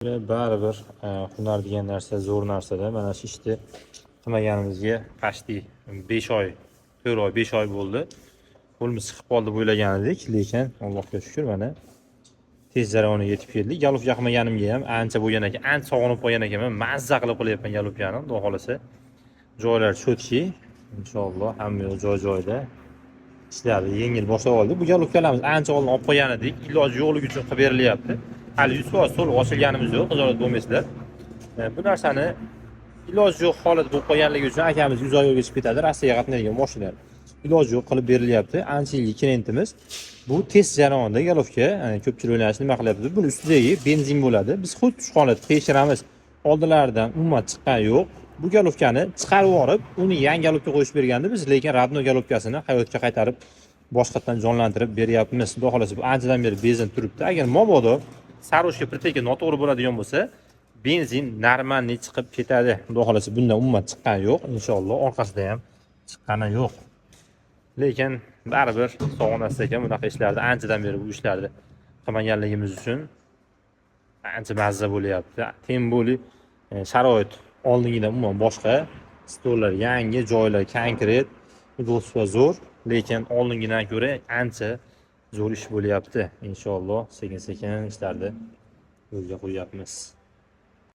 Baribir hunar degan narsa zo'r narsa-da. Mana shu ishni qilmaganimizga qashdi 5 oy, 4 oy, 5 oy bo'ldi. Qo'limiz chiqib qoldi deb o'ylagan edik, lekin Allohga shukr mana tez jarayonga yetib keldik. Galupka qilmaganimga ham ancha bo'lgan ekan, ancha sog'inib qolgan ekanman. Mazza qilib qilyapman galupkani, xudo xolasa. Joylar cho'tki, inshaalloh hamma joy-joyida ishlarni yengil boshlab oldik. Bu galupkalarimiz ancha oldin olib qo'ygan edik, iloji yo'qligi uchun qilib berilyapti. Hali 100% to'liq ochilganimiz yo'q, xijolat bo'lmaysizlar. Bu narsani iloji yo'q holat bo'lib qolganligi uchun akamiz 100 oy yo'lga chiqib ketadi, Rossiyaga qatnaydigan mashinalar. Iloji yo'q qilib berilyapti. Ancha yillik klientimiz. Bu test jarayonida galovka, ko'pchilik o'ylashi nima qilyapti? Buni ustidagi benzin bo'ladi. Biz xuddi shu holatda tekshiramiz. Oldilaridan umuman chiqqan yo'q. Bu galovkani chiqarib yuborib, uni yangi galovka qo'yib berganda biz, lekin radno galovkasini hayotga qaytarib, boshqatdan jonlantirib beryapmiz. Xudo xolasa bu anchadan beri benzin turibdi. Agar mobodo saroshga pritekka noto'g'ri bo'ladigan bo'lsa, benzin normalniy chiqib ketadi. Xudo xolasa bundan umuman chiqqan yo'q. Inshaalloh orqasida ham chiqqani yo'q. Lekin baribir sog'inasiz ekan bunaqa ishlarda anchadan beri bu ishlarni qilmaganligimiz uchun ancha mazza bo'lyapti. Tem bo'li sharoit oldingidan umuman boshqa, stollar yangi, joylar konkret, udobstvo zo'r, lekin oldingidan ko'ra ancha zo'r ish bo'lyapti. Inshaalloh sekin-sekin ishlarni yo'lga qo'yapmiz.